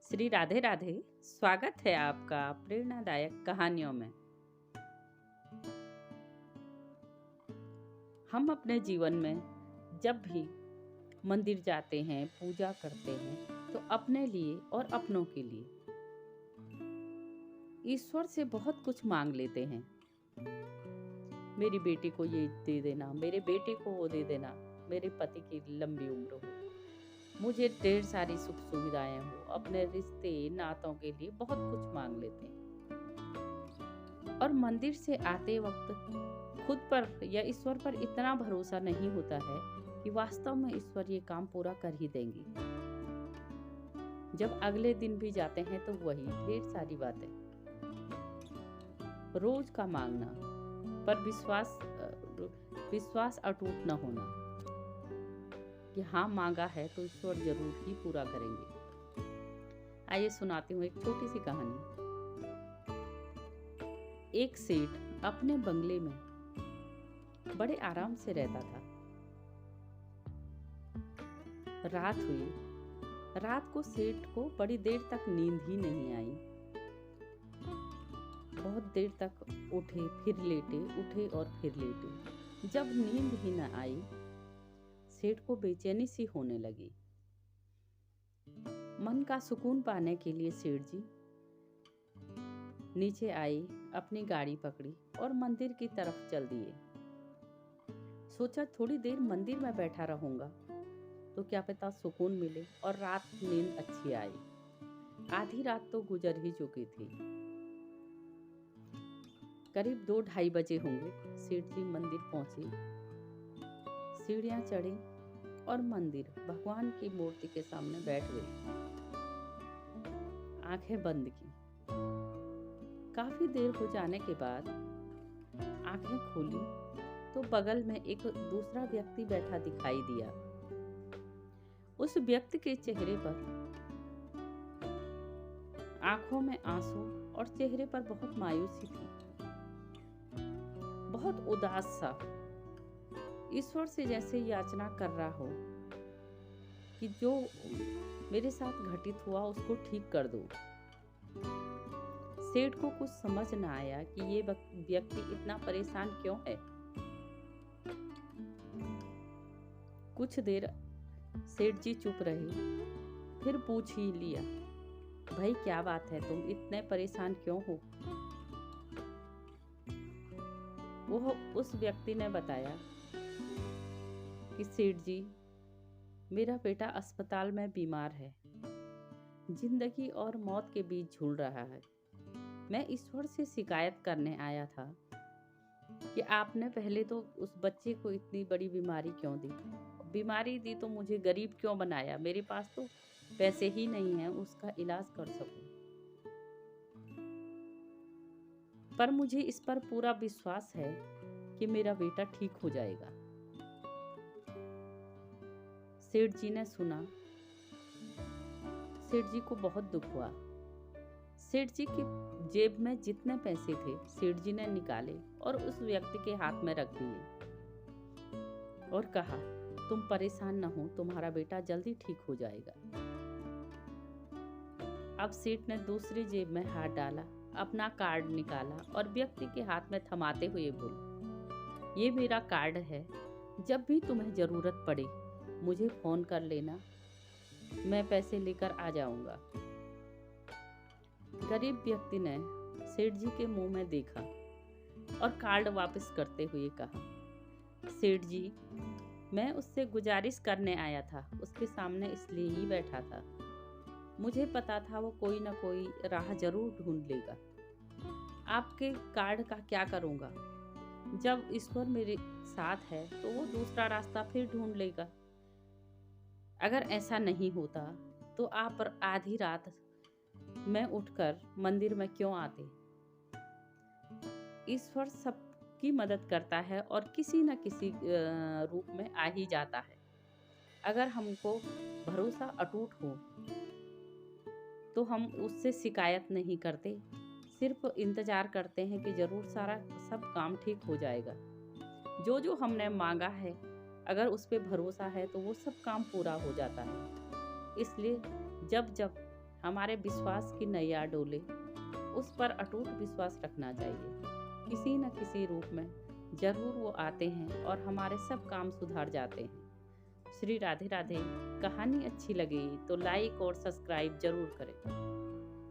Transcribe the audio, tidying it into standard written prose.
श्री राधे राधे। स्वागत है आपका प्रेरणादायक कहानियों में। हम अपने जीवन में जब भी मंदिर जाते हैं, पूजा करते हैं, तो अपने लिए और अपनों के लिए ईश्वर से बहुत कुछ मांग लेते हैं। मेरी बेटी को ये दे देना, मेरे बेटे को वो दे देना, मेरे पति की लंबी उम्र हो, मुझे ढेर सारी सुख सुविधाएं हो, अपने रिश्ते नातों के लिए बहुत कुछ मांग लेते हैं। और मंदिर से आते वक्त खुद पर या ईश्वर पर इतना भरोसा नहीं होता है कि वास्तव में ईश्वर ये काम पूरा कर ही देंगे। जब अगले दिन भी जाते हैं तो वही ढेर सारी बातें, रोज का मांगना, पर विश्वास अटूट न होना कि हाँ मांगा है तो ईश्वर जरूर ही पूरा करेंगे। आइए सुनाती हूँ एक छोटी सी कहानी। एक सेठ अपने बंगले में बड़े आराम से रहता था। रात हुई। रात को सेठ को बड़ी देर तक नींद ही नहीं आई। बहुत देर तक उठे फिर लेटे, उठे और फिर लेटे। जब नींद ही न आई, सेठ को बेचैनी सी होने लगी। मन का सुकून पाने के लिए सेठ जी नीचे आए, अपनी गाड़ी पकड़ी और मंदिर की तरफ चल दिए। सोचा थोड़ी देर मंदिर में बैठा रहूंगा तो क्या पता सुकून मिले और रात नींद अच्छी आई। आधी रात तो गुजर ही चुकी थी। करीब 2-2:30 बजे होंगे। सेठ जी मंदिर पहुंचे, सीढ़ियां चढ़ी और मंदिर भगवान की मूर्ति के सामने बैठ गए। आंखें बंद की। काफी देर हो जाने के बाद आंखें खोली तो बगल में एक दूसरा व्यक्ति बैठा दिखाई दिया। उस व्यक्ति के चेहरे पर आंखों में आंसू और चेहरे पर बहुत मायूसी थी, बहुत उदास सा, ईश्वर से जैसे याचना कर रहा हो कि जो मेरे साथ घटित हुआ उसको ठीक कर दो। सेठ को कुछ समझ न आया कि ये व्यक्ति इतना परेशान क्यों है। कुछ देर सेठ जी चुप रहे, फिर पूछ ही लिया, भाई क्या बात है, तुम इतने परेशान क्यों हो? वो उस व्यक्ति ने बताया कि सेठ जी, मेरा बेटा अस्पताल में बीमार है, जिंदगी और मौत के बीच झूल रहा है। मैं ईश्वर से शिकायत करने आया था कि आपने पहले तो उस बच्चे को इतनी बड़ी बीमारी क्यों दी? बीमारी दी तो मुझे गरीब क्यों बनाया? मेरे पास तो पैसे ही नहीं हैं उसका इलाज कर सकूं। पर मुझे इस पर पूरा विश्वास है कि मेरा बेटा ठीक हो जाएगा। सेठ जी ने सुना। सेठ जी को बहुत दुख हुआ। सेठ जी की जेब में जितने पैसे थे सेठ जी ने निकाले और उस व्यक्ति के हाथ में रख दिए और कहा, तुम परेशान न हो, तुम्हारा बेटा जल्दी ठीक हो जाएगा। अब सेठ ने दूसरी जेब में हाथ डाला, अपना कार्ड निकाला और व्यक्ति के हाथ में थमाते हुए बोले, ये मेरा कार्ड है, जब भी तुम्हें जरूरत पड़े मुझे फोन कर लेना, मैं पैसे लेकर आ जाऊंगा। गरीब व्यक्ति ने सेठ जी के मुंह में देखा और कार्ड वापस करते हुए कहा, सेठ जी, मैं उससे गुजारिश करने आया था, उसके सामने इसलिए ही बैठा था, मुझे पता था वो कोई ना कोई राह जरूर ढूंढ लेगा। आपके कार्ड का क्या करूंगा? जब ईश्वर मेरे साथ है तो वो दूसरा रास्ता फिर ढूंढ लेगा। अगर ऐसा नहीं होता तो आप आधी रात मैं उठकर मंदिर में क्यों आते? ईश्वर सबकी मदद करता है और किसी न किसी रूप में आ ही जाता है। अगर हमको भरोसा अटूट हो तो हम उससे शिकायत नहीं करते, सिर्फ इंतजार करते हैं कि जरूर सब काम ठीक हो जाएगा। जो जो हमने मांगा है, अगर उस पे भरोसा है तो वो सब काम पूरा हो जाता है। इसलिए जब जब हमारे विश्वास की नैया डोले, उस पर अटूट विश्वास रखना चाहिए। किसी न किसी रूप में जरूर वो आते हैं और हमारे सब काम सुधार जाते हैं। श्री राधे राधे। कहानी अच्छी लगी तो लाइक और सब्सक्राइब जरूर करें।